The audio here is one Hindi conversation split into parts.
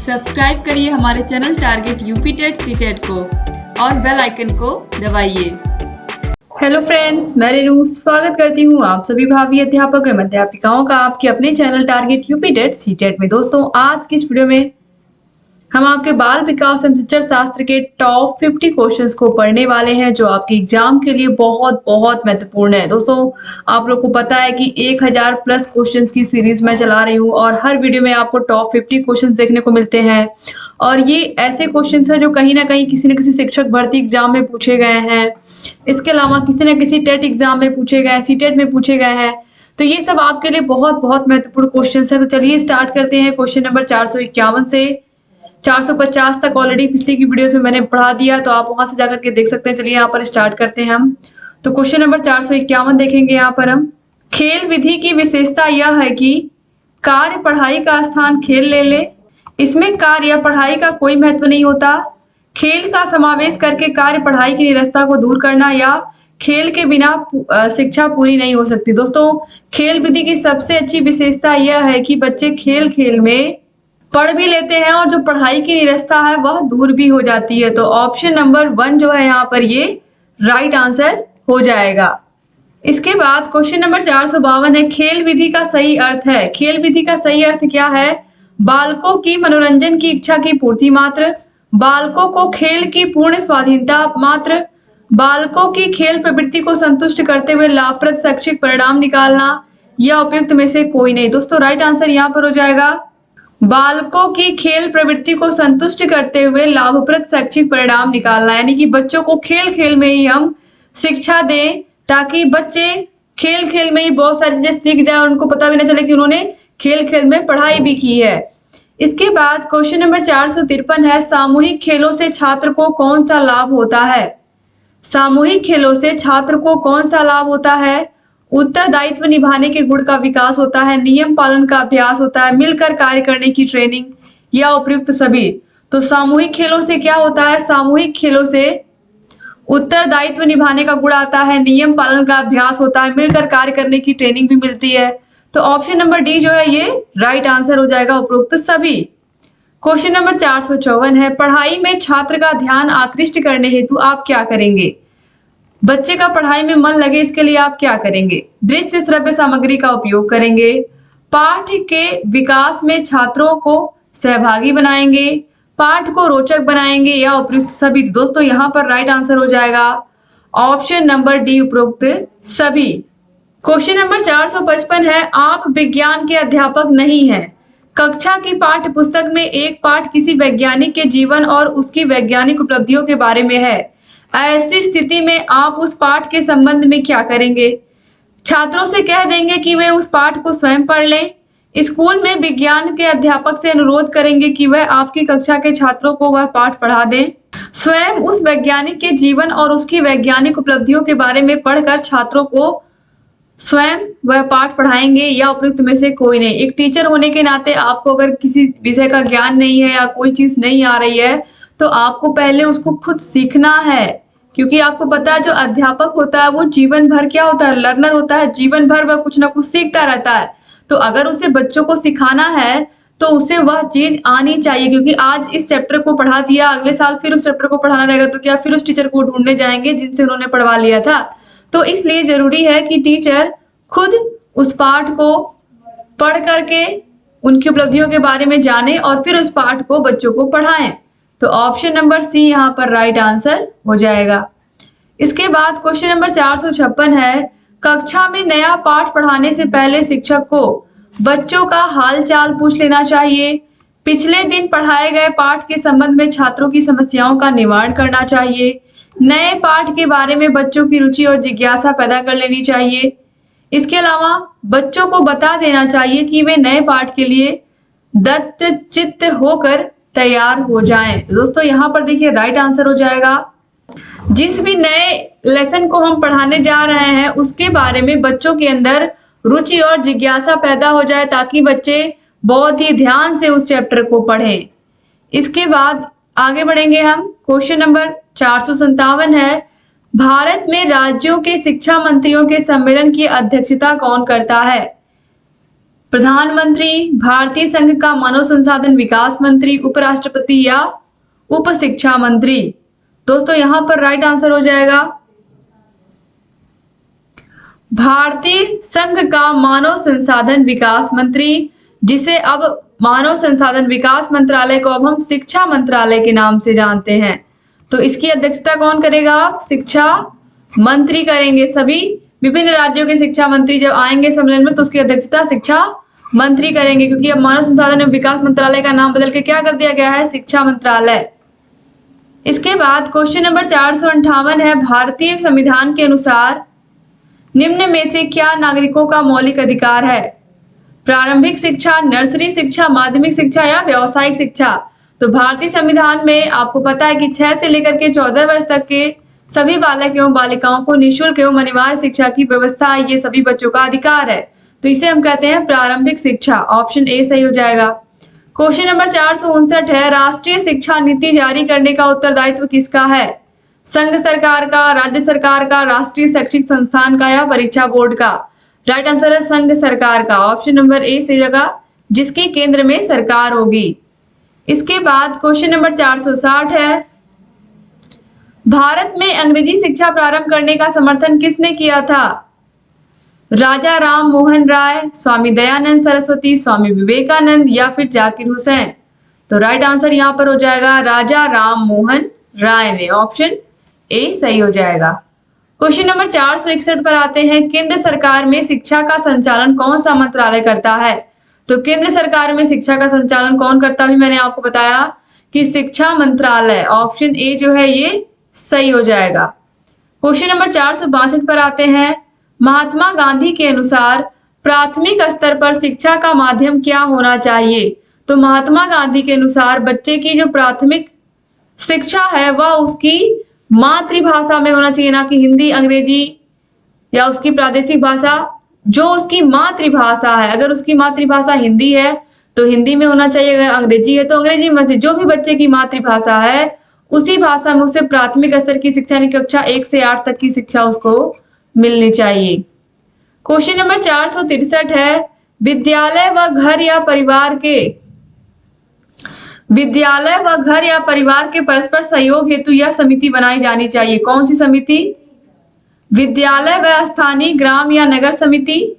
सब्सक्राइब करिए हमारे channel target UP TET CTET को और बेल आइकन को दबाइए। हेलो फ्रेंड्स, मैं रेनू स्वागत करती हूँ आप सभी भावी अध्यापक एवं अध्यापिकाओं का आपके अपने channel target UP TET CTET में। दोस्तों, आज की इस वीडियो में हम आपके बाल विकास एवं शिक्षण शास्त्र के टॉप 50 क्वेश्चंस को पढ़ने वाले हैं जो आपके एग्जाम के लिए बहुत बहुत महत्वपूर्ण है। दोस्तों, आप लोग को पता है कि 1000 प्लस क्वेश्चंस की सीरीज मैं चला रही हूँ और हर वीडियो में आपको टॉप 50 क्वेश्चंस देखने को मिलते हैं और ये ऐसे क्वेश्चंस हैं जो कहीं ना कहीं किसी न किसी शिक्षक भर्ती एग्जाम में पूछे गए हैं। इसके अलावा किसी न किसी टेट एग्जाम में पूछे गए, सीटेट में पूछे गए हैं। तो ये सब आपके लिए बहुत बहुत महत्वपूर्ण क्वेश्चन है। तो चलिए स्टार्ट करते हैं क्वेश्चन नंबर 451 से 450 तक। ऑलरेडी पिछली की वीडियोस में मैंने पढ़ा दिया, तो आप वहां से जाकर के देख सकते हैं। चलिए यहाँ पर स्टार्ट करते हैं हम। तो क्वेश्चन नंबर 451 देखेंगे यहाँ पर हम। खेल विधि की विशेषता यह है कि कार्य पढ़ाई का स्थान खेल ले ले। इसमें कार्य या पढ़ाई का कोई महत्व नहीं होता। खेल का समावेश करके कार्य पढ़ाई की निरस्ता को दूर करना या खेल के बिना शिक्षा पूरी नहीं हो सकती। दोस्तों, खेल विधि की सबसे अच्छी विशेषता यह है कि बच्चे खेल खेल में पढ़ भी लेते हैं और जो पढ़ाई की निरस्ता है वह दूर भी हो जाती है। तो ऑप्शन नंबर 1 जो है यहाँ पर ये राइट आंसर हो जाएगा। इसके बाद क्वेश्चन नंबर 452 है, खेल विधि का सही अर्थ है। खेल विधि का सही अर्थ क्या है? बालकों की मनोरंजन की इच्छा की पूर्ति मात्र, बालकों को खेल की पूर्ण स्वाधीनता मात्र, बालकों की खेल प्रवृत्ति को संतुष्ट करते हुए लाभप्रद शैक्षिक परिणाम निकालना या उपयुक्त में से कोई नहीं। दोस्तों, राइट आंसर यहाँ पर हो जाएगा बालकों की खेल प्रवृत्ति को संतुष्ट करते हुए लाभप्रद शैक्षिक परिणाम निकालना। यानी कि बच्चों को खेल खेल में ही हम शिक्षा दें ताकि बच्चे खेल खेल में ही बहुत सारी चीजें सीख जाए और उनको पता भी ना चले कि उन्होंने खेल खेल में पढ़ाई भी की है। इसके बाद क्वेश्चन नंबर 453 है, सामूहिक खेलों से छात्र को कौन सा लाभ होता है? सामूहिक खेलों से छात्र को कौन सा लाभ होता है? उत्तरदायित्व निभाने के गुण का विकास होता है, नियम पालन का अभ्यास होता है, मिलकर कार्य करने की ट्रेनिंग या उपयुक्त सभी। तो सामूहिक खेलों से क्या होता है? सामूहिक खेलों से उत्तरदायित्व निभाने का गुण आता है, नियम पालन का अभ्यास होता है, मिलकर कार्य करने की ट्रेनिंग भी मिलती है। तो ऑप्शन नंबर डी जो है ये राइट आंसर हो जाएगा, उपयुक्त सभी। क्वेश्चन नंबर 454 है, पढ़ाई में छात्र का ध्यान आकृष्ट करने हेतु आप क्या करेंगे? बच्चे का पढ़ाई में मन लगे इसके लिए आप क्या करेंगे? दृश्य श्रव्य सामग्री का उपयोग करेंगे, पाठ के विकास में छात्रों को सहभागी बनाएंगे, पाठ को रोचक बनाएंगे या उपयुक्त सभी। दोस्तों, यहाँ पर राइट आंसर हो जाएगा ऑप्शन नंबर डी, उपयुक्त सभी। क्वेश्चन नंबर 455 है, आप विज्ञान के अध्यापक नहीं हैं। कक्षा की पाठ्य पुस्तक में एक पाठ किसी वैज्ञानिक के जीवन और उसकी वैज्ञानिक उपलब्धियों के बारे में है। ऐसी स्थिति में आप उस पाठ के संबंध में क्या करेंगे? छात्रों से कह देंगे कि वे उस पाठ को स्वयं पढ़ लें। स्कूल में विज्ञान के अध्यापक से अनुरोध करेंगे कि वह आपकी कक्षा के छात्रों को वह पाठ पढ़ा दें। स्वयं उस वैज्ञानिक के जीवन और उसकी वैज्ञानिक उपलब्धियों के बारे में पढ़कर छात्रों को स्वयं वह पाठ पढ़ाएंगे या उपयुक्त में से कोई नहीं। एक टीचर होने के नाते आपको अगर किसी विषय का ज्ञान नहीं है या कोई चीज नहीं आ रही है तो आपको पहले उसको खुद सीखना है, क्योंकि आपको पता है जो अध्यापक होता है वो जीवन भर क्या होता है? लर्नर होता है। जीवन भर वह कुछ ना कुछ सीखता रहता है। तो अगर उसे बच्चों को सिखाना है तो उसे वह चीज आनी चाहिए, क्योंकि आज इस चैप्टर को पढ़ा दिया, अगले साल फिर उस चैप्टर को पढ़ाना रहेगा तो क्या फिर उस टीचर को ढूंढने जाएंगे जिनसे उन्होंने पढ़वा लिया था? तो इसलिए जरूरी है कि टीचर खुद उस पाठ को पढ़ करके उनकी उपलब्धियों के बारे में जाने और फिर उस पाठ को बच्चों को पढ़ाएं। तो ऑप्शन नंबर सी यहाँ पर राइट आंसर हो जाएगा। इसके बाद क्वेश्चन नंबर 456 है, कक्षा में नया पाठ पढ़ाने से पहले शिक्षक को बच्चों का हाल चाल पूछ लेना चाहिए, पिछले दिन पढ़ाए गए पाठ के संबंध में छात्रों की समस्याओं का निवारण करना चाहिए, नए पाठ के बारे में बच्चों की रुचि और जिज्ञासा पैदा कर लेनी चाहिए। इसके अलावा बच्चों को बता देना चाहिए कि वे नए पाठ के लिए दत्तचित्त होकर तैयार हो जाएं। तो दोस्तों, यहाँ पर देखिए राइट आंसर हो जाएगा, जिस भी नए लेसन को हम पढ़ाने जा रहे हैं उसके बारे में बच्चों के अंदर रुचि और जिज्ञासा पैदा हो जाए ताकि बच्चे बहुत ही ध्यान से उस चैप्टर को पढ़ें। इसके बाद आगे बढ़ेंगे हम। क्वेश्चन नंबर 457 है, भारत में राज्यों के शिक्षा मंत्रियों के सम्मेलन की अध्यक्षता कौन करता है? प्रधानमंत्री, भारतीय संघ का मानव संसाधन विकास मंत्री, उपराष्ट्रपति या उप शिक्षा मंत्री। दोस्तों यहां पर राइट आंसर हो जाएगा भारतीय संघ का मानव संसाधन विकास मंत्री, जिसे अब मानव संसाधन विकास मंत्रालय को अब हम शिक्षा मंत्रालय के नाम से जानते हैं। तो इसकी अध्यक्षता कौन करेगा? आप शिक्षा मंत्री करेंगे। सभी विभिन्न राज्यों के शिक्षा मंत्री जब आएंगे सम्मेलन में तो उसकी अध्यक्षता शिक्षा मंत्री करेंगे, क्योंकि अब मानव संसाधन एवं विकास मंत्रालय का नाम बदल के क्या कर दिया गया है? शिक्षा मंत्रालय। इसके बाद क्वेश्चन नंबर 458 है, भारतीय संविधान के अनुसार निम्न में से क्या नागरिकों का मौलिक अधिकार है? प्रारंभिक शिक्षा, नर्सरी शिक्षा, माध्यमिक शिक्षा या व्यावसायिक शिक्षा। तो भारतीय संविधान में आपको पता है कि 6 से लेकर के 14 वर्ष तक के सभी बालक एवं बालिकाओं को निःशुल्क एवं अनिवार्य शिक्षा की व्यवस्था है। ये सभी बच्चों का अधिकार है, तो इसे हम कहते हैं प्रारंभिक शिक्षा। ऑप्शन ए सही हो जाएगा। क्वेश्चन नंबर 459 है, राष्ट्रीय शिक्षा नीति जारी करने का उत्तरदायित्व किसका है? संघ सरकार का, राज्य सरकार का, राष्ट्रीय शैक्षिक संस्थान का या परीक्षा बोर्ड का? राइट आंसर है संघ सरकार का। ऑप्शन नंबर ए सही जगह, जिसके केंद्र में सरकार होगी। इसके बाद क्वेश्चन नंबर 460 है, भारत में अंग्रेजी शिक्षा प्रारंभ करने का समर्थन किसने किया था? राजा राम मोहन राय, स्वामी दयानंद सरस्वती, स्वामी विवेकानंद या फिर जाकिर हुसैन? तो राइट आंसर यहां पर हो जाएगा राजा राम मोहन राय ने। ऑप्शन ए सही हो जाएगा। क्वेश्चन नंबर 461 पर आते हैं, केंद्र सरकार में शिक्षा का संचालन कौन सा मंत्रालय करता है? तो केंद्र सरकार में शिक्षा का संचालन कौन करता है? मैंने आपको बताया कि शिक्षा मंत्रालय। ऑप्शन ए जो है ये सही हो जाएगा। क्वेश्चन नंबर 462 पर आते हैं, महात्मा गांधी के अनुसार प्राथमिक स्तर पर शिक्षा का माध्यम क्या होना चाहिए? तो महात्मा गांधी के अनुसार बच्चे की जो प्राथमिक शिक्षा है वह उसकी मातृभाषा में होना चाहिए, ना कि हिंदी, अंग्रेजी या उसकी प्रादेशिक भाषा। जो उसकी मातृभाषा है, अगर उसकी मातृभाषा हिंदी है तो हिंदी में होना चाहिए, अगर अंग्रेजी है तो अंग्रेजी में। जो भी बच्चे की मातृभाषा है उसी भाषा में उसे प्राथमिक स्तर की शिक्षा यानी कक्षा 1 से 8 तक की शिक्षा उसको मिलनी चाहिए। क्वेश्चन नंबर 463 है, विद्यालय व घर या परिवार के परस्पर सहयोग हेतु यह समिति बनाई जानी चाहिए। कौन सी समिति? विद्यालय व स्थानीय ग्राम या नगर समिति,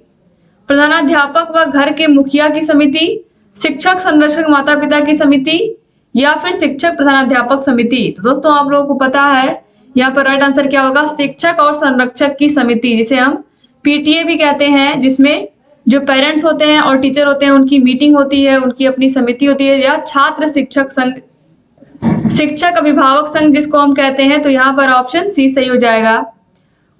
प्रधानाध्यापक व घर के मुखिया की समिति, शिक्षक संरक्षक माता पिता की समिति या फिर शिक्षक प्रधानाध्यापक समिति। तो दोस्तों आप लोगों को पता है यहाँ पर राइट आंसर क्या होगा? शिक्षक और संरक्षक की समिति, जिसे हम पीटीए भी कहते हैं, जिसमें जो पेरेंट्स होते हैं और टीचर होते हैं उनकी मीटिंग होती है, उनकी अपनी समिति होती है, या छात्र शिक्षक संघ, शिक्षक अभिभावक संघ जिसको हम कहते हैं। तो यहाँ पर ऑप्शन सी सही हो जाएगा।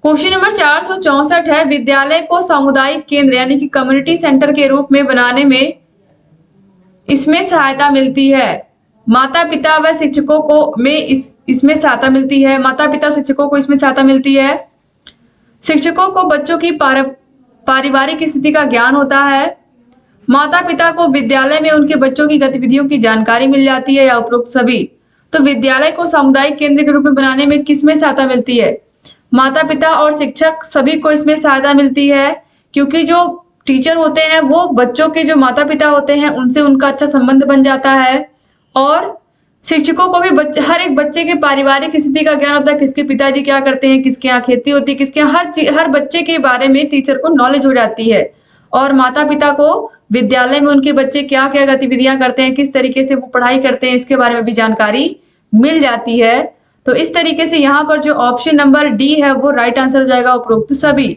क्वेश्चन नंबर 464 है, विद्यालय को सामुदायिक केंद्र यानी कि कम्युनिटी सेंटर के रूप में बनाने में इसमें सहायता मिलती है। माता पिता व शिक्षकों को इसमें सहायता मिलती है। माता पिता शिक्षकों को इसमें सहायता मिलती है। शिक्षकों को बच्चों की पारिवारिक स्थिति का ज्ञान होता है। माता पिता को विद्यालय में उनके बच्चों की गतिविधियों की जानकारी मिल जाती है, या उपरोक्त सभी। तो विद्यालय को सामुदायिक केंद्र के रूप में बनाने में किसमें सहायता मिलती है? माता पिता और शिक्षक सभी को इसमें सहायता मिलती है, क्योंकि जो टीचर होते हैं वो बच्चों के जो माता पिता होते हैं उनसे उनका अच्छा संबंध बन जाता है, और शिक्षकों को भी हर एक बच्चे के पारिवारिक स्थिति का ज्ञान होता है, किसके पिताजी क्या करते हैं, किसके यहाँ खेती होती है, किसके यहाँ हर बच्चे के बारे में टीचर को नॉलेज हो जाती है। और माता पिता को विद्यालय में उनके बच्चे क्या क्या गतिविधियां करते हैं, किस तरीके से वो पढ़ाई करते हैं, इसके बारे में भी जानकारी मिल जाती है। तो इस तरीके से यहाँ पर जो ऑप्शन नंबर डी है वो राइट आंसर हो जाएगा, उपरोक्त सभी।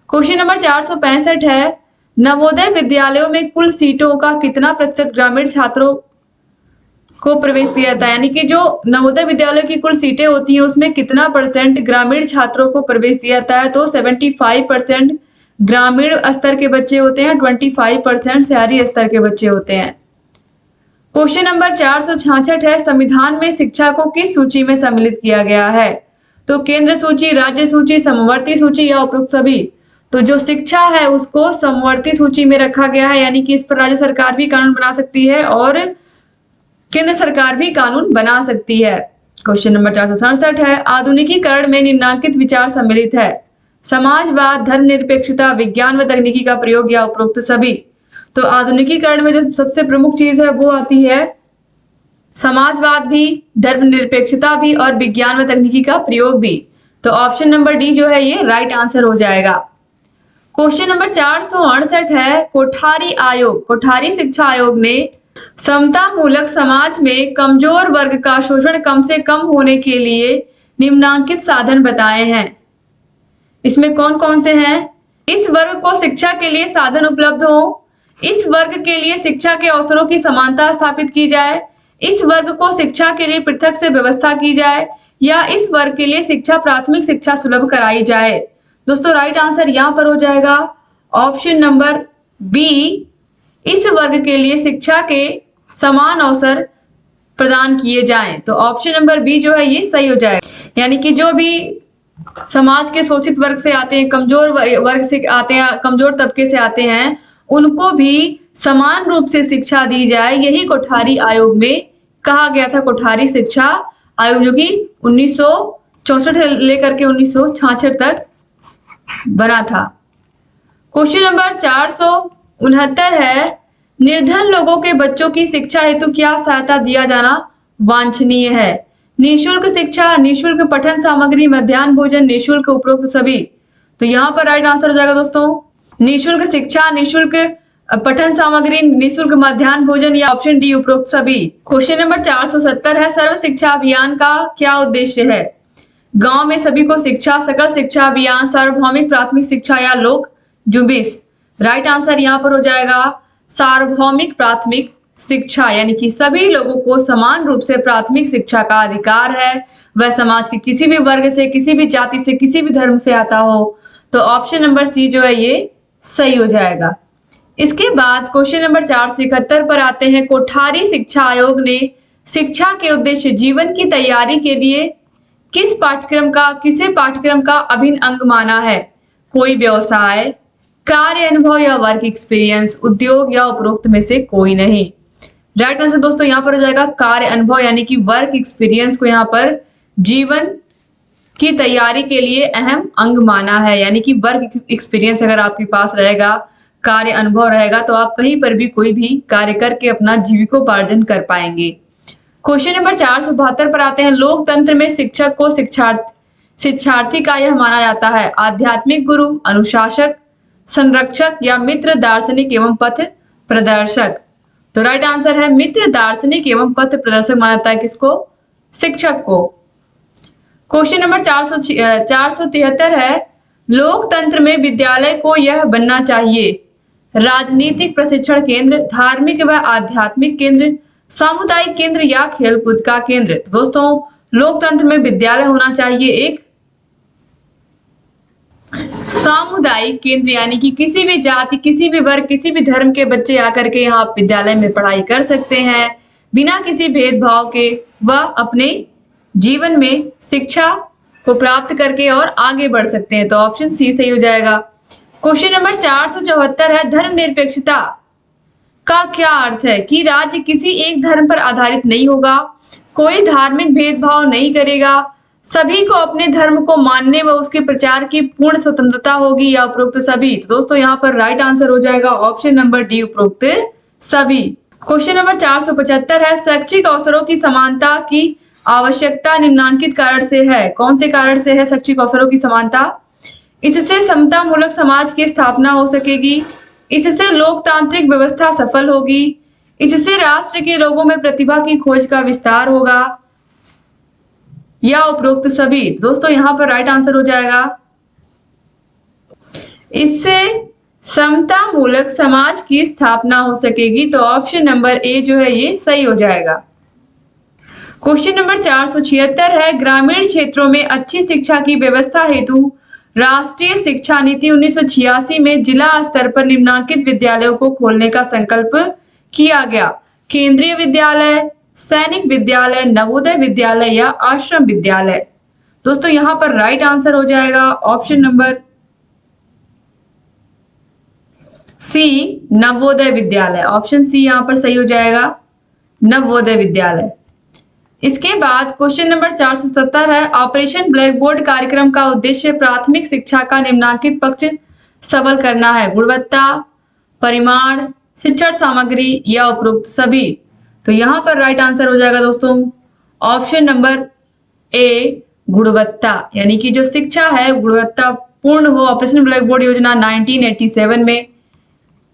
क्वेश्चन नंबर 465 है, नवोदय विद्यालयों में कुल सीटों का कितना प्रतिशत ग्रामीण छात्रों को प्रवेश दिया जाता है? यानी कि जो नवोदय विद्यालय की कुल सीटें होती हैं उसमें कितना परसेंट ग्रामीण छात्रों को प्रवेश दिया जाता है? तो 75% ग्रामीण स्तर के बच्चे होते हैं, 25% शहरी स्तर के बच्चे होते हैं। क्वेश्चन नंबर 466 है, संविधान में शिक्षा को किस सूची में सम्मिलित किया गया है? तो केंद्र सूची, राज्य सूची, समवर्ती सूची या उपरोक्त सभी? तो जो शिक्षा है उसको समवर्ती सूची में रखा गया है, यानी कि इस पर राज्य सरकार भी कानून बना सकती है और केंद्र सरकार भी कानून बना सकती है। क्वेश्चन नंबर 467 है, आधुनिकीकरण में निम्नलिखित विचार सम्मिलित है? समाजवाद, धर्मनिरपेक्षता, विज्ञान व तकनीकी का प्रयोग या उपरोक्त सभी? तो आधुनिकीकरण में जो सबसे प्रमुख चीज है वो आती है समाजवाद भी, धर्मनिरपेक्षता भी और विज्ञान व तकनीकी का प्रयोग भी। तो ऑप्शन नंबर डी जो है ये राइट आंसर हो जाएगा। क्वेश्चन नंबर 468 है कोठारी आयोग। कोठारी शिक्षा आयोग ने समता मूलक समाज में कमजोर वर्ग का शोषण कम से कम होने के लिए निम्नांकित साधन बताए हैं। इसमें कौन कौन से हैं? इस वर्ग को शिक्षा के लिए साधन उपलब्ध हो, इस वर्ग के लिए शिक्षा के अवसरों की समानता स्थापित की जाए, इस वर्ग को शिक्षा के लिए पृथक से व्यवस्था की जाए, या इस वर्ग के लिए शिक्षा प्राथमिक शिक्षा सुलभ कराई जाए। दोस्तों राइट आंसर यहां पर हो जाएगा ऑप्शन नंबर बी, इस वर्ग के लिए शिक्षा के समान अवसर प्रदान किए जाएं। तो ऑप्शन नंबर बी जो है ये सही हो जाएगा। यानी कि जो भी समाज के शोषित वर्ग से आते हैं, कमजोर वर्ग से आते हैं, कमजोर तबके से आते हैं, उनको भी समान रूप से शिक्षा दी जाए, यही कोठारी आयोग में कहा गया था। कोठारी शिक्षा आयोग जो कि 1964 से लेकर के 1966 तक बना था। क्वेश्चन नंबर 469 है निर्धन लोगों के बच्चों की शिक्षा हेतु क्या सहायता दिया जाना वांछनीय है? निःशुल्क शिक्षा, निःशुल्क पठन सामग्री, मध्याह्न भोजन, निःशुल्क उपरोक्त सभी। तो यहाँ पर राइट आंसर हो जाएगा दोस्तों निःशुल्क शिक्षा, निःशुल्क पठन सामग्री, निःशुल्क मध्याह्न भोजन, या ऑप्शन डी उपरोक्त सभी। क्वेश्चन नंबर 470 है सर्व शिक्षा अभियान का क्या उद्देश्य है? गांव में सभी को शिक्षा, सकल शिक्षा अभियान, सार्वभौमिक प्राथमिक शिक्षा, या लोक जुम्बिश। राइट आंसर यहाँ पर हो जाएगा सार्वभौमिक प्राथमिक शिक्षा, यानी कि सभी लोगों को समान रूप से प्राथमिक शिक्षा का अधिकार है, वह समाज के किसी भी वर्ग से, किसी भी जाति से, किसी भी धर्म से आता हो। तो ऑप्शन नंबर सी जो है ये सही हो जाएगा। इसके बाद क्वेश्चन नंबर 471 पर आते हैं कोठारी शिक्षा आयोग ने शिक्षा के उद्देश्य जीवन की तैयारी के लिए किसे पाठ्यक्रम का अभिन्न अंग माना है? कोई व्यवसाय, कार्य अनुभव, या वर्क एक्सपीरियंस, उद्योग, या उपरोक्त में से कोई नहीं। राइट आंसर दोस्तों यहाँ पर हो जाएगा कार्य अनुभव, यानी कि वर्क एक्सपीरियंस को यहाँ पर जीवन की तैयारी के लिए अहम अंग माना है। यानी कि वर्क एक्सपीरियंस अगर आपके पास रहेगा, कार्य अनुभव रहेगा, तो आप कहीं पर भी कोई भी कार्य करके अपना जीविकोपार्जन कर पाएंगे। क्वेश्चन नंबर 472 पर आते हैं लोकतंत्र में शिक्षक को शिक्षार्थी का यह माना जाता है आध्यात्मिक गुरु, अनुशासक, संरक्षक, या मित्र, दार्शनिक एवं पथ प्रदर्शक। तो राइट आंसर है मित्र, दार्शनिक एवं पथ प्रदर्शक माना जाता है किसको? शिक्षक को। क्वेश्चन नंबर 473 है लोकतंत्र में विद्यालय को यह बनना चाहिए राजनीतिक प्रशिक्षण केंद्र, धार्मिक व आध्यात्मिक केंद्र, सामुदायिक केंद्र, या खेलकूद का केंद्र। तो दोस्तों लोकतंत्र में विद्यालय होना चाहिए एक सामुदायिक केंद्र, यानी कि किसी भी जाति, किसी भी वर्ग, किसी भी धर्म के बच्चे आकर के यहाँ विद्यालय में पढ़ाई कर सकते हैं बिना किसी भेदभाव के, वह अपने जीवन में शिक्षा को प्राप्त करके और आगे बढ़ सकते हैं। तो ऑप्शन सी सही हो जाएगा। क्वेश्चन नंबर 474 है धर्मनिरपेक्षता का क्या अर्थ है? कि राज्य किसी एक धर्म पर आधारित नहीं होगा, कोई धार्मिक भेदभाव नहीं करेगा, सभी को अपने धर्म को मानने व उसके प्रचार की पूर्ण स्वतंत्रता होगी, या उपरोक्त सभी। तो दोस्तों यहाँ पर राइट आंसर हो जाएगा ऑप्शन नंबर डी उपरोक्त सभी। क्वेश्चन नंबर 475 है शैक्षिक अवसरों की समानता की आवश्यकता निम्नांकित कारण से है। कौन से कारण से है शैक्षिक अवसरों की समानता? इससे समता मूलक समाज की स्थापना हो सकेगी, इससे लोकतांत्रिक व्यवस्था सफल होगी, इससे राष्ट्र के लोगों में प्रतिभा की खोज का विस्तार होगा, या उपरोक्त सभी। दोस्तों यहाँ पर राइट आंसर हो जाएगा इससे समता मूलक समाज की स्थापना हो सकेगी। तो ऑप्शन नंबर ए जो है ये सही हो जाएगा। क्वेश्चन नंबर 476 है ग्रामीण क्षेत्रों में अच्छी शिक्षा की व्यवस्था हेतु राष्ट्रीय शिक्षा नीति 1986 में जिला स्तर पर निम्नांकित विद्यालयों को खोलने का संकल्प किया गया। केंद्रीय विद्यालय, सैनिक विद्यालय, नवोदय विद्यालय, या आश्रम विद्यालय। दोस्तों यहाँ पर राइट आंसर हो जाएगा option number C Navodaya Vidyalaya. Option C यहाँ पर सही हो जाएगा नवोदय विद्यालय। इसके बाद क्वेश्चन नंबर 470 है ऑपरेशन ब्लैक बोर्ड कार्यक्रम का उद्देश्य प्राथमिक शिक्षा का निम्नांकित पक्ष सबल करना है गुणवत्ता, परिमाण, शिक्षण सामग्री या उपरोक्त सभी। तो यहाँ पर राइट आंसर हो जाएगा दोस्तों ऑप्शन नंबर ए गुणवत्ता, यानी कि जो शिक्षा है गुणवत्ता पूर्ण हो। ऑपरेशन ब्लैक बोर्ड योजना 1987 में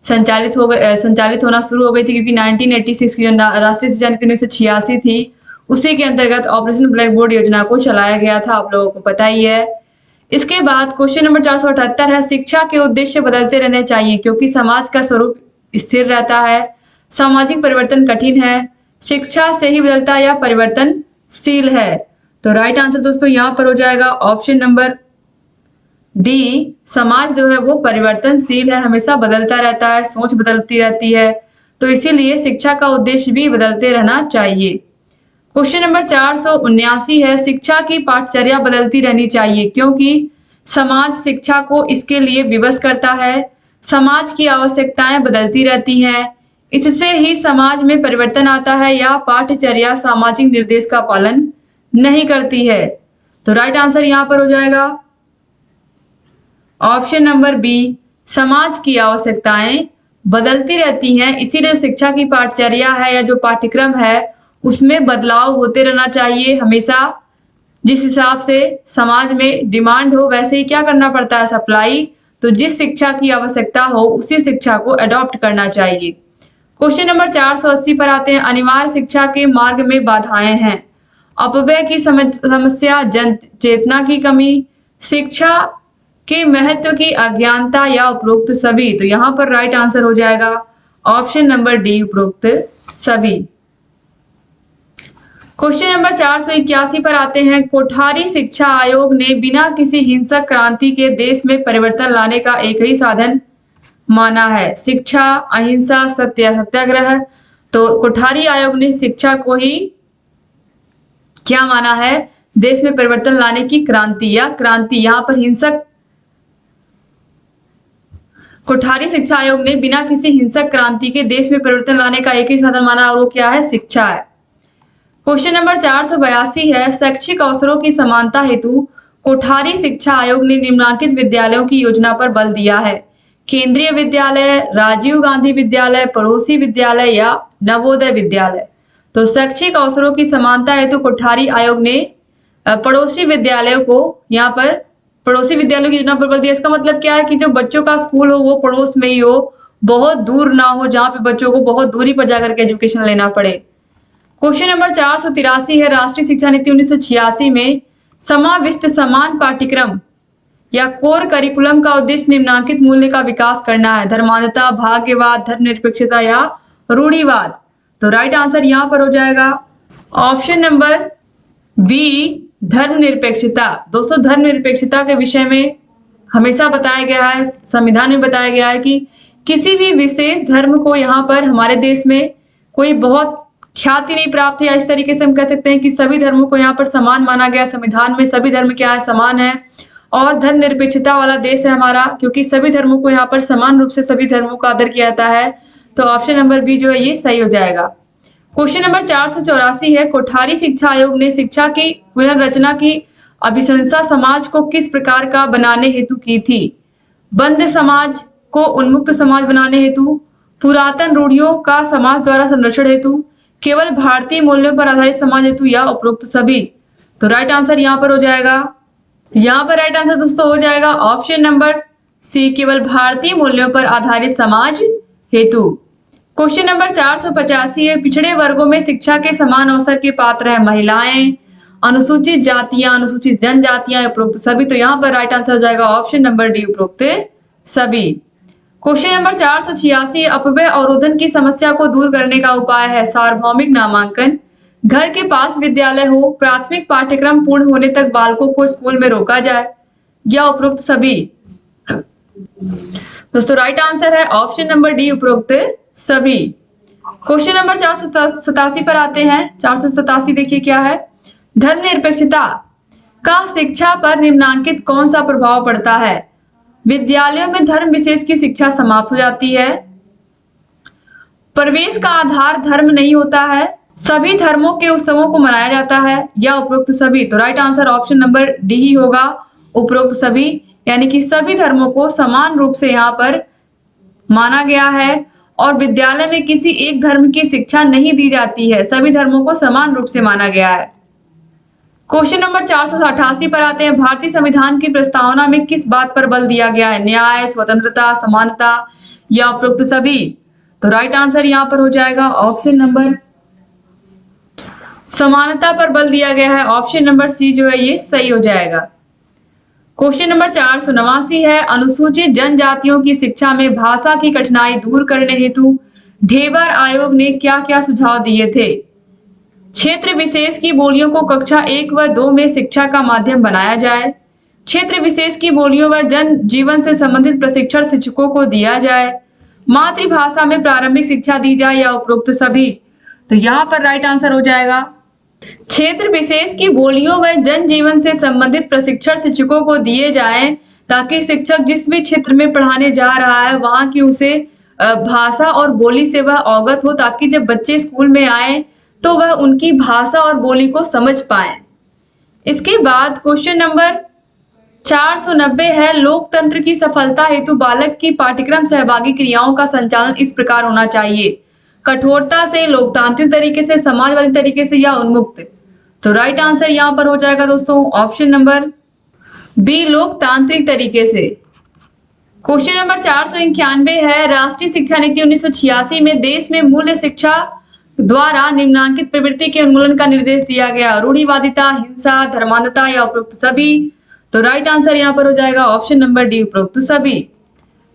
संचालित होना शुरू हो गई थी, क्योंकि 1986 की जो राष्ट्रीय शिक्षा नीति 1986 थी उसी के अंतर्गत ऑपरेशन ब्लैक बोर्ड योजना को चलाया गया था, आप लोगों को पता ही है। इसके बाद क्वेश्चन नंबर 478 है, शिक्षा के उद्देश्य बदलते रहने चाहिए क्योंकि समाज का स्वरूप स्थिर रहता है, सामाजिक परिवर्तन कठिन है, शिक्षा से ही बदलता या परिवर्तनशील है। तो राइट आंसर दोस्तों यहाँ पर हो जाएगा ऑप्शन नंबर डी, समाज जो है वो परिवर्तनशील है, हमेशा बदलता रहता है, सोच बदलती रहती है, तो इसीलिए शिक्षा का उद्देश्य भी बदलते रहना चाहिए। क्वेश्चन नंबर 479 है, शिक्षा की पाठचर्या बदलती रहनी चाहिए क्योंकि समाज शिक्षा को इसके लिए विवश करता है, समाज की आवश्यकताएं बदलती रहती हैं, इससे ही समाज में परिवर्तन आता है, या पाठचर्या सामाजिक निर्देश का पालन नहीं करती है। तो राइट आंसर यहाँ पर हो जाएगा ऑप्शन नंबर बी, समाज की आवश्यकताएं बदलती रहती हैं, इसीलिए शिक्षा की पाठचर्या है या जो पाठ्यक्रम है उसमें बदलाव होते रहना चाहिए हमेशा। जिस हिसाब से समाज में डिमांड हो वैसे ही क्या करना पड़ता है, सप्लाई। तो जिस शिक्षा की आवश्यकता हो उसी शिक्षा को अडॉप्ट करना चाहिए। क्वेश्चन नंबर 480 पर आते हैं, अनिवार्य शिक्षा के मार्ग में बाधाएं हैं, अपव्यय की समस्या, जन चेतना की कमी, शिक्षा के महत्व की अज्ञानता या उपरोक्त सभी। तो यहाँ पर राइट आंसर हो जाएगा ऑप्शन नंबर डी, उपरोक्त सभी। क्वेश्चन नंबर 481 पर आते हैं, कोठारी शिक्षा आयोग ने बिना किसी हिंसक क्रांति के देश में परिवर्तन लाने का एक ही साधन माना है, शिक्षा, अहिंसा, सत्य, सत्याग्रह। तो कोठारी आयोग ने शिक्षा को ही क्या माना है, देश में परिवर्तन लाने की क्रांति या क्रांति। यहाँ पर हिंसक, कोठारी शिक्षा आयोग ने बिना किसी हिंसक क्रांति के देश में परिवर्तन लाने का एक ही साधन माना, और वो क्या है, शिक्षा है। क्वेश्चन नंबर 482 है, शैक्षिक अवसरों की समानता हेतु कोठारी शिक्षा आयोग ने निम्नलिखित विद्यालयों की योजना पर बल दिया है, केंद्रीय विद्यालय, राजीव गांधी विद्यालय, पड़ोसी विद्यालय या नवोदय विद्यालय। तो शैक्षिक अवसरों की समानता हेतु कोठारी आयोग ने पड़ोसी विद्यालयों को, यहाँ पर पड़ोसी विद्यालयों की योजना पर बल दिया। इसका मतलब क्या है कि जो बच्चों का स्कूल हो वो पड़ोस में ही हो, बहुत दूर ना हो जहां पे बच्चों को बहुत दूरी पर जाकर के एजुकेशन लेना पड़े। क्वेश्चन नंबर 483 है, राष्ट्रीय शिक्षा नीति 1986 में समाविष्ट समान पाठ्यक्रम या कोर करिकुलम का उद्देश्य निम्नलिखित मूल्य का विकास करना है, धर्मांधता, भाग्यवाद, धर्मनिरपेक्षता या रूढ़िवाद। तो राइट आंसर यहाँ पर हो जाएगा ऑप्शन नंबर बी, धर्मनिरपेक्षता। दोस्तों धर्मनिरपेक्षता के विषय में हमेशा बताया गया है, संविधान में बताया गया है कि किसी भी विशेष धर्म को यहाँ पर हमारे देश में कोई बहुत ख्याति नहीं प्राप्त है, या इस तरीके से हम कह सकते हैं कि सभी धर्मों को यहाँ पर समान माना गया। संविधान में सभी धर्म क्या है, समान है, और धर्मनिरपेक्षता वाला देश है हमारा, क्योंकि सभी धर्मों को यहाँ पर समान रूप से सभी धर्मों का आदर किया जाता है। तो ऑप्शन नंबर बी जो है ये सही हो जाएगा। क्वेश्चन नंबर 484 है, कोठारी शिक्षा आयोग ने शिक्षा की पुनर्रचना की अभिशंसा समाज को किस प्रकार का बनाने हेतु की थी, बंद समाज को उन्मुक्त समाज बनाने हेतु, पुरातन रूढ़ियों का समाज द्वारा संरक्षण हेतु, केवल भारतीय मूल्यों पर आधारित समाज हेतु या उपरोक्त सभी। तो राइट आंसर यहाँ पर हो जाएगा, यहाँ पर राइट आंसर दोस्तों हो जाएगा ऑप्शन नंबर सी, केवल भारतीय मूल्यों पर आधारित समाज हेतु। क्वेश्चन नंबर 485 है, पिछड़े वर्गों में शिक्षा के समान अवसर के पात्र हैं महिलाएं, अनुसूचित जातियां, अनुसूचित जनजातियां, उपरोक्त सभी। तो यहाँ पर राइट आंसर हो जाएगा ऑप्शन नंबर डी, उपरोक्त सभी। क्वेश्चन नंबर 486, अपव्यय अवरोधन की समस्या को दूर करने का उपाय है, सार्वभौमिक नामांकन, घर के पास विद्यालय हो, प्राथमिक पाठ्यक्रम पूर्ण होने तक बालकों को स्कूल में रोका जाए, या उपरोक्त सभी। दोस्तों राइट आंसर है ऑप्शन नंबर डी, उपरोक्त सभी। क्वेश्चन नंबर 487 पर आते हैं। 487 देखिए क्या है, धर्मनिरपेक्षता का शिक्षा पर निम्नलिखित कौन सा प्रभाव पड़ता है, विद्यालयों में धर्म विशेष की शिक्षा समाप्त हो जाती है, प्रवेश का आधार धर्म नहीं होता है, सभी धर्मों के उत्सवों को मनाया जाता है, या उपरोक्त सभी। तो right answer option number D ही होगा, उपरोक्त सभी, यानी कि सभी धर्मों को समान रूप से यहाँ पर माना गया है, और विद्यालय में किसी एक धर्म की शिक्षा नहीं दी जाती है, सभी धर्मों को समान रूप से माना गया है। क्वेश्चन नंबर 488 पर आते हैं। भारतीय संविधान की प्रस्तावना में किस बात पर बल दिया गया है? न्याय, स्वतंत्रता, समानता या उपरोक्त सभी? तो राइट आंसर यहाँ पर हो जाएगा ऑप्शन नंबर समानता पर बल दिया गया है। ऑप्शन नंबर सी जो है ये सही हो जाएगा। क्वेश्चन नंबर 489 है। अनुसूचित जनजातियों की शिक्षा में भाषा की कठिनाई दूर करने हेतु ढेबर आयोग ने क्या क्या सुझाव दिए थे? क्षेत्र विशेष की बोलियों को कक्षा 1 व 2 में शिक्षा का माध्यम बनाया जाए, क्षेत्र विशेष की बोलियों व जन जीवन से संबंधित प्रशिक्षण शिक्षकों को दिया जाए, मातृभाषा में प्रारंभिक शिक्षा दी जाए या उपरोक्त सभी? तो यहाँ पर राइट आंसर हो जाएगा क्षेत्र विशेष की बोलियों व जन जीवन से संबंधित प्रशिक्षण शिक्षकों को दिए जाएं, ताकि शिक्षक जिस भी क्षेत्र में पढ़ाने जा रहा है वहां की उसे भाषा और बोली से वह अवगत हो, ताकि जब बच्चे स्कूल में आए तो वह उनकी भाषा और बोली को समझ पाए। इसके बाद क्वेश्चन नंबर 490 है। लोकतंत्र की सफलता हेतु बालक की पाठ्यक्रम सहभागी क्रियाओं का संचालन इस प्रकार होना चाहिए? कठोरता से, लोकतांत्रिक तरीके से, समाजवादी तरीके से या उन्मुक्त? तो राइट आंसर यहां पर हो जाएगा दोस्तों ऑप्शन नंबर बी, लोकतांत्रिक तरीके से। क्वेश्चन नंबर 491 है। राष्ट्रीय शिक्षा नीति 1986 में देश में मूल्य शिक्षा द्वारा निम्नलिखित प्रवृत्ति के उन्मूलन का निर्देश दिया गया? रूढ़िवादिता, हिंसा, धर्मांधता या उपरोक्त सभी? तो राइट आंसर यहाँ पर हो जाएगा ऑप्शन नंबर डी, उपरोक्त सभी।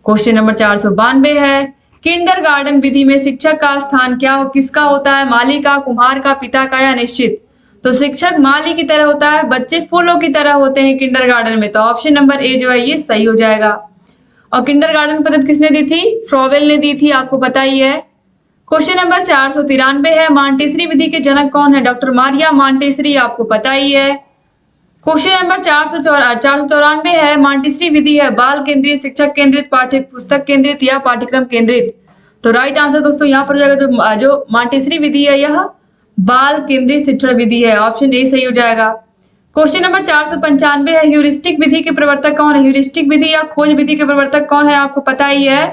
क्वेश्चन नंबर 492 है। किंडरगार्टन विधि में शिक्षक का स्थान किसका होता है? माली का, कुम्हार का, पिता का या निश्चित? तो शिक्षक माली की तरह होता है, बच्चे फूलों की तरह होते हैं किंडरगार्टन में। तो ऑप्शन नंबर ए जो है ये सही हो जाएगा। और किंडरगार्टन पद्धति किसने दी थी? फ्रॉवेल ने दी थी, आपको पता ही है। क्वेश्चन नंबर 493 है। मॉन्टेसरी विधि के जनक कौन है? डॉक्टर मारिया मॉन्टेसरी, आपको पता ही है। क्वेश्चन नंबर 494 है। मॉन्टेसरी विधि है बाल केंद्रित, शिक्षक केंद्रित, पाठ्य पुस्तक केंद्रित या पाठ्यक्रम केंद्रित? तो राइट आंसर दोस्तों यहाँ पर हो जाएगा जो मॉन्टेसरी विधि है यह बाल केंद्रित शिक्षण विधि है। ऑप्शन ए सही हो जाएगा। क्वेश्चन नंबर 495 है। ह्यूरिस्टिक विधि के प्रवर्तक कौन है? ह्यूरिस्टिक विधि या खोज विधि के प्रवर्तक कौन है? आपको पता ही है,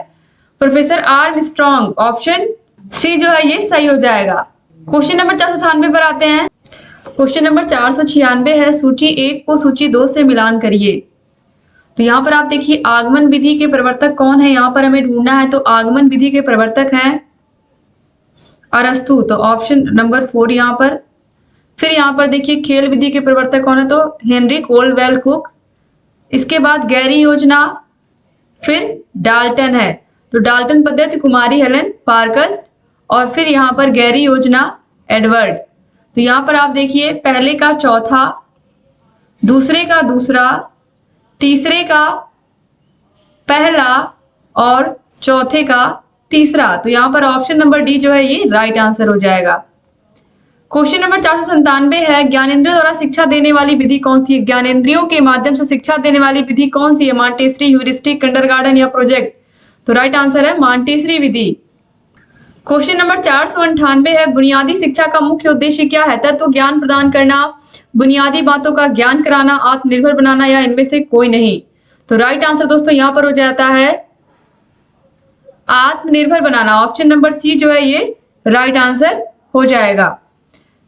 प्रोफेसर आर्मस्ट्रांग। ऑप्शन सी जो है ये सही हो जाएगा। क्वेश्चन नंबर 496 पर आते हैं। क्वेश्चन नंबर 496 है। सूची 1 को सूची 2 से मिलान करिए। तो यहाँ पर आप देखिए आगमन विधि के प्रवर्तक कौन है, यहाँ पर हमें ढूंढना है। तो आगमन विधि के प्रवर्तक हैं अरस्तु, तो ऑप्शन नंबर 4 यहाँ पर। फिर यहाँ पर देखिए खेल विधि के प्रवर्तक कौन है? तो हेनरी कोलवेल कुक। इसके बाद गैरी योजना, फिर डाल्टन है। तो डाल्टन पद्धति कुमारी हेलेन पार्कस, और फिर यहाँ पर गैरी योजना एडवर्ड। तो यहाँ पर आप देखिए पहले का चौथा, दूसरे का दूसरा, तीसरे का पहला और चौथे का तीसरा। तो यहाँ पर ऑप्शन नंबर डी जो है ये राइट आंसर हो जाएगा। क्वेश्चन नंबर 497 है। ज्ञानेंद्रियों द्वारा शिक्षा देने वाली विधि कौन सी है? ज्ञानेंद्रियों के माध्यम से शिक्षा देने वाली विधि कौन सी है? मॉन्टेसरी, ह्यूरिस्टिक, किंडरगार्टन या प्रोजेक्ट? तो राइट आंसर है मॉन्टेसरी विधि। क्वेश्चन नंबर 498 है। बुनियादी शिक्षा का मुख्य उद्देश्य क्या है? तत्व ज्ञान प्रदान करना, बुनियादी बातों का ज्ञान कराना, आत्मनिर्भर बनाना या इनमें से कोई नहीं? तो राइट आंसर दोस्तों यहाँ पर हो जाता है आत्मनिर्भर बनाना। ऑप्शन नंबर सी जो है ये राइट आंसर हो जाएगा।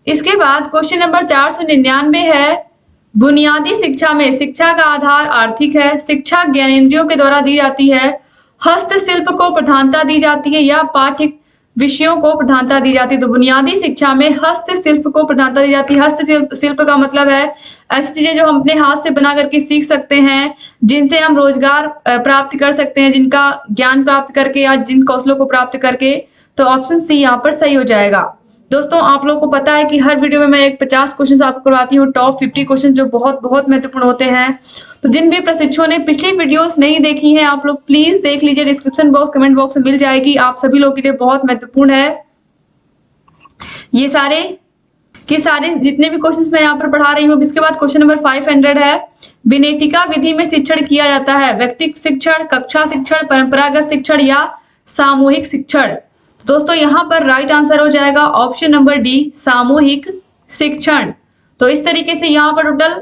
इसके बाद क्वेश्चन नंबर 499 है। बुनियादी शिक्षा में शिक्षा का आधार आर्थिक है, शिक्षा ज्ञानेंद्रियों के द्वारा दी जाती है, हस्तशिल्प को प्रधानता दी जाती है या पाठ्य विषयों को प्रधानता दी जाती है? तो बुनियादी शिक्षा में हस्तशिल्प को प्रधानता दी जाती है। हस्तशिल्प का मतलब है ऐसी चीजें जो हम अपने हाथ से बना करके सीख सकते हैं, जिनसे हम रोजगार प्राप्त कर सकते हैं, जिनका ज्ञान प्राप्त करके या जिन कौशलों को प्राप्त करके। तो ऑप्शन सी यहाँ पर सही हो जाएगा। दोस्तों आप लोगों को पता है कि हर वीडियो में मैं एक 50 क्वेश्चन आपको करवाती हूँ, टॉप 50 क्वेश्चन जो बहुत बहुत महत्वपूर्ण होते हैं। तो जिन भी प्रशिक्षुओं ने पिछली वीडियोस नहीं देखी हैं आप लोग प्लीज देख लीजिए, डिस्क्रिप्शन बॉक्स कमेंट बॉक्स में मिल जाएगी, आप सभी लोगों के लिए बहुत महत्वपूर्ण है। ये सारे जितने भी क्वेश्चंस मैं यहाँ पर पढ़ा रही हूँ। इसके बाद क्वेश्चन नंबर 500 है। विनेटिका विधि में शिक्षण किया जाता है व्यक्तिगत शिक्षण, कक्षा शिक्षण, परंपरागत शिक्षण या सामूहिक शिक्षण? तो दोस्तों यहाँ पर राइट आंसर हो जाएगा ऑप्शन नंबर डी, सामूहिक शिक्षण। तो इस तरीके से यहाँ पर टोटल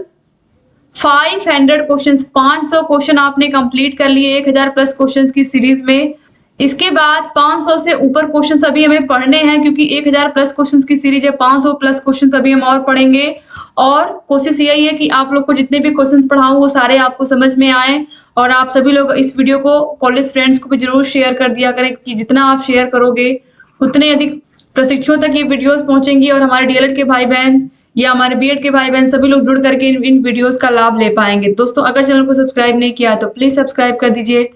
500 क्वेश्चंस, 500 क्वेश्चन आपने कंप्लीट कर लिए 1000 प्लस क्वेश्चंस की सीरीज में। इसके बाद 500 से ऊपर क्वेश्चंस अभी हमें पढ़ने हैं, क्योंकि 1000 प्लस क्वेश्चंस की सीरीज है। 500 प्लस क्वेश्चंस अभी हम और पढ़ेंगे और कोशिश यही है कि आप लोग को जितने भी क्वेश्चंस पढ़ाऊं वो सारे आपको समझ में आए। और आप सभी लोग इस वीडियो को कॉलेज फ्रेंड्स को भी जरूर शेयर कर दिया करें, कि जितना आप शेयर करोगे उतने अधिक प्रशिक्षुओं तक ये वीडियोस पहुंचेंगी और हमारे डीएलएड के भाई बहन या हमारे बीएड के भाई बहन सभी लोग जुड़ करके इन वीडियोस का लाभ ले पाएंगे। दोस्तों, अगर चैनल को सब्सक्राइब नहीं किया तो प्लीज सब्सक्राइब कर दीजिए।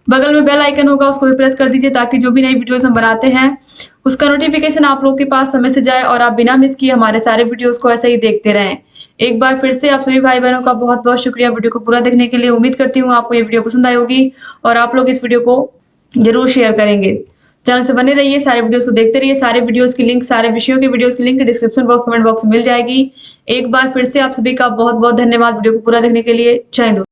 बगल में बेल आइकन होगा, उसको भी प्रेस कर दीजिए, ताकि जो भी नई वीडियोस हम बनाते हैं उसका नोटिफिकेशन आप लोग के पास समय से जाए और आप बिना मिस किए हमारे सारे वीडियोस को ऐसे ही देखते रहें। एक बार फिर से आप सभी भाई बहनों का बहुत बहुत शुक्रिया वीडियो को पूरा देखने के लिए। उम्मीद करती हूँ आपको ये वीडियो पसंद आई होगी और आप लोग इस वीडियो को जरूर शेयर करेंगे। चैनल से बने रहिए, सारे वीडियोस को देखते रहिए। सारे वीडियोस की लिंक, सारे विषयों के वीडियोस की link description box, comment box में मिल जाएगी। एक बार फिर से आप सभी का बहुत बहुत धन्यवाद वीडियो को पूरा देखने के लिए। जय हिंद।